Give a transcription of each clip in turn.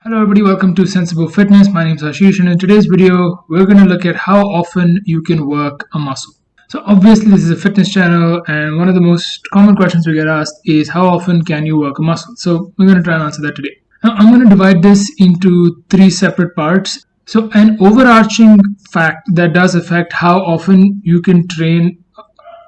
Hello everybody, welcome to Sensible Fitness. My name is Ashish, and in today's video we're going to look at how often you can work a muscle. So obviously this is a fitness channel, and one of the most common questions we get asked is how often can you work a muscle? So we're going to try and answer that today. Now I'm going to divide this into three separate parts. So an overarching fact that does affect how often you can train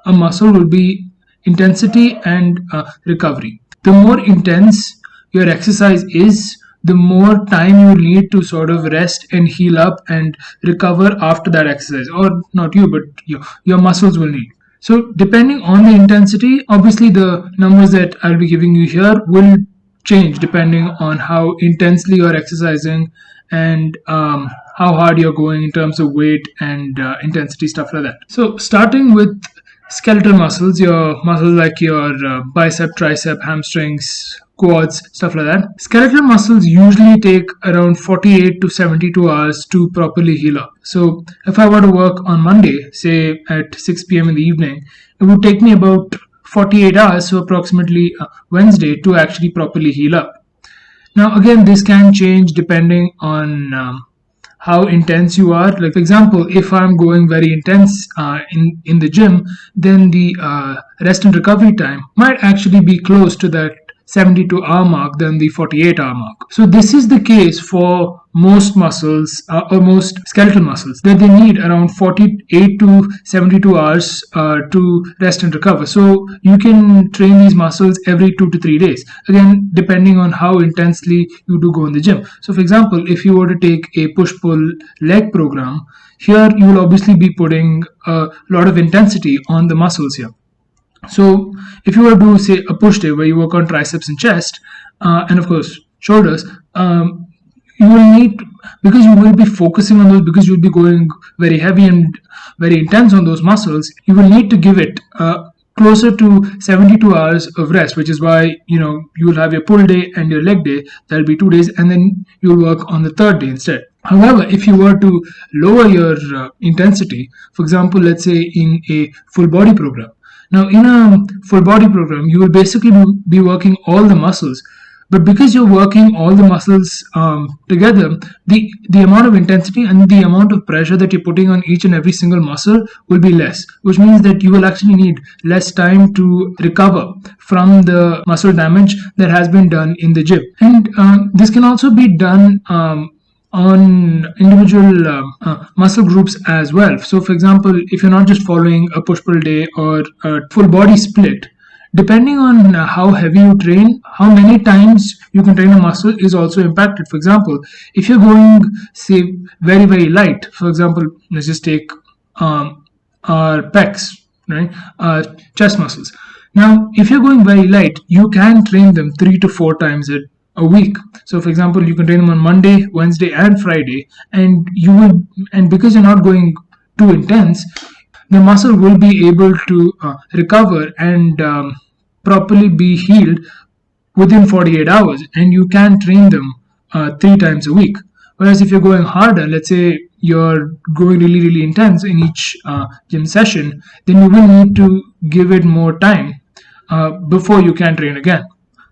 a muscle will be intensity and recovery. The more intense your exercise is, the more time you need to sort of rest and heal up and recover after that exercise. Or not you, but your muscles will need. So, depending on the intensity, obviously the numbers that I'll be giving you here will change depending on how intensely you're exercising and how hard you're going in terms of weight and intensity, stuff like that. So, starting with skeletal muscles, your muscles like your bicep, tricep, hamstrings, quads, stuff like that. Skeletal muscles usually take around 48 to 72 hours to properly heal up. So if I were to work on Monday, say at 6 p.m. in the evening, it would take me about 48 hours, so approximately Wednesday, to actually properly heal up. Now again, this can change depending on how intense you are. Like for example, if I'm going very intense in the gym, then the rest and recovery time might actually be close to that 72-hour mark than the 48-hour mark. So this is the case for most muscles or most skeletal muscles, that they need around 48 to 72 hours to rest and recover. So you can train these muscles every 2 to 3 days, again depending on how intensely you do go in the gym. So for example, if you were to take a push-pull leg program, here you will obviously be putting a lot of intensity on the muscles here. So if you were to do, say, a push day where you work on triceps and chest, and of course shoulders, you will need, because you will be focusing on those, because you'll be going very heavy and very intense on those muscles, you will need to give it closer to 72 hours of rest, which is why you will have your pull day and your leg day. That'll be 2 days, and then you'll work on the third day instead. However, if you were to lower your intensity, for example, let's say in a full body program. Now, in a full body program, you will basically be working all the muscles, but because you're working all the muscles together, the amount of intensity and the amount of pressure that you're putting on each and every single muscle will be less, which means that you will actually need less time to recover from the muscle damage that has been done in the gym. And this can also be done on individual muscle groups as well. So for example, if you're not just following a push-pull day or a full body split, depending on how heavy you train, how many times you can train a muscle is also impacted. For example, if you're going, say, very, very light, for example, let's just take our pecs, right? Chest muscles. Now, if you're going very light, you can train them 3 to 4 times a week. So for example, you can train them on Monday, Wednesday, and Friday, and because you're not going too intense, the muscle will be able to recover and properly be healed within 48 hours, and you can train them 3 times a week. Whereas if you're going harder, let's say you're going really, really intense in each gym session, then you will need to give it more time before you can train again.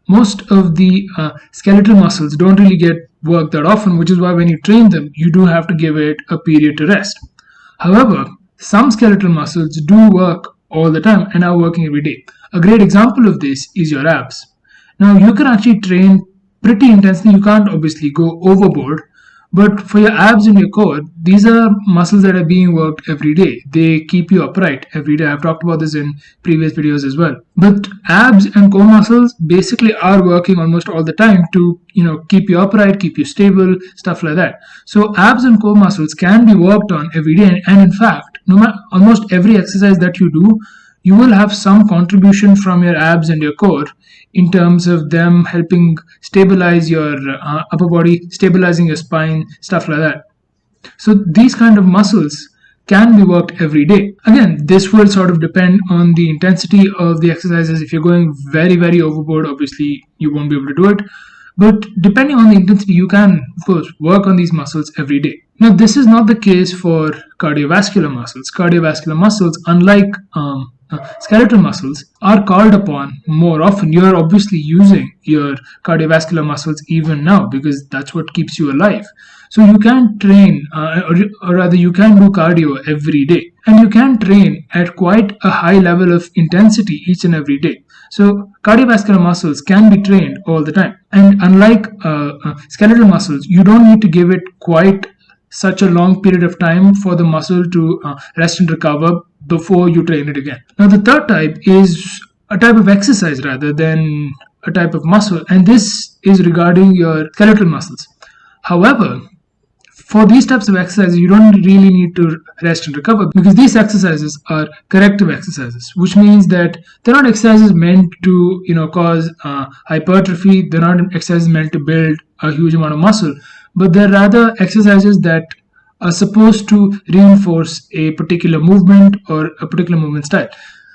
Most of the skeletal muscles don't really get worked that often, which is why when you train them, you do have to give it a period to rest. However, some skeletal muscles do work all the time and are working every day. A great example of this is your abs. Now, you can actually train pretty intensely. You can't obviously go overboard, but for your abs and your core, these are muscles that are being worked every day. They keep you upright every day. I've talked about this in previous videos as well. But abs and core muscles basically are working almost all the time to keep you upright, keep you stable, stuff like that. So abs and core muscles can be worked on every day, and in fact, almost every exercise that you do, you will have some contribution from your abs and your core in terms of them helping stabilize your upper body, stabilizing your spine, stuff like that. So these kind of muscles can be worked every day. Again, this will sort of depend on the intensity of the exercises. If you're going very, very overboard, obviously you won't be able to do it. But depending on the intensity, you can, of course, work on these muscles every day. Now, this is not the case for cardiovascular muscles. Cardiovascular muscles, unlike skeletal muscles, are called upon more often. You're obviously using your cardiovascular muscles even now because that's what keeps you alive. So you can train, or rather, you can do cardio every day, and you can train at quite a high level of intensity each and every day. So cardiovascular muscles can be trained all the time, and unlike skeletal muscles, you don't need to give it quite such a long period of time for the muscle to rest and recover before you train it again. Now, the third type is a type of exercise rather than a type of muscle, and this is regarding your skeletal muscles. However, for these types of exercises, you don't really need to rest and recover because these exercises are corrective exercises, which means that they're not exercises meant to, cause hypertrophy. They're not exercises meant to build a huge amount of muscle, but they're rather exercises that are supposed to reinforce a particular movement or a particular movement style.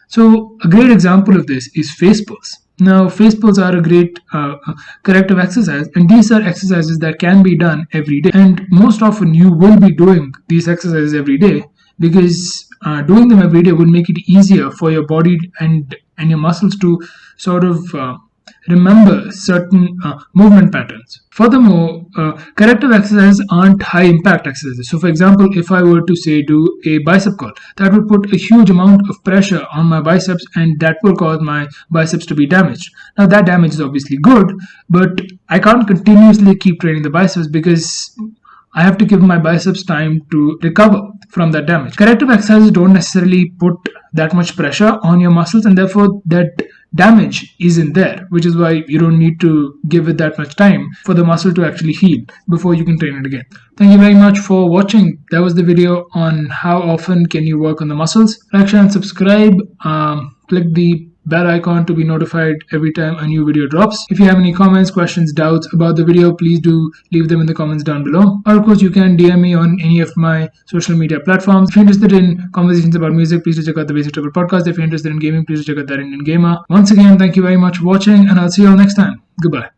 So a great example of this is face pulls. Now, face pulls are a great corrective exercise, and these are exercises that can be done every day. And most often, you will be doing these exercises every day because doing them every day will make it easier for your body and your muscles to sort of remember certain movement patterns. Furthermore, corrective exercises aren't high impact exercises. So, for example, if I were to say do a bicep curl, that would put a huge amount of pressure on my biceps, and that will cause my biceps to be damaged. Now, that damage is obviously good, but I can't continuously keep training the biceps because I have to give my biceps time to recover from that damage. Corrective exercises don't necessarily put that much pressure on your muscles, and therefore that damage isn't there, which is why you don't need to give it that much time for the muscle to actually heal before you can train it again. Thank you very much for watching. That was the video on how often can you work on the muscles. Like, share, and subscribe. Click the bell icon to be notified every time a new video drops. If you have any comments, questions, doubts about the video, please do leave them in the comments down below. Or of course, you can DM me on any of my social media platforms. If you're interested in conversations about music, please do check out the Basic Travel podcast. If you're interested in gaming, please do check out that Indian Gamer. Once again, thank you very much for watching, and I'll see you all next time. Goodbye.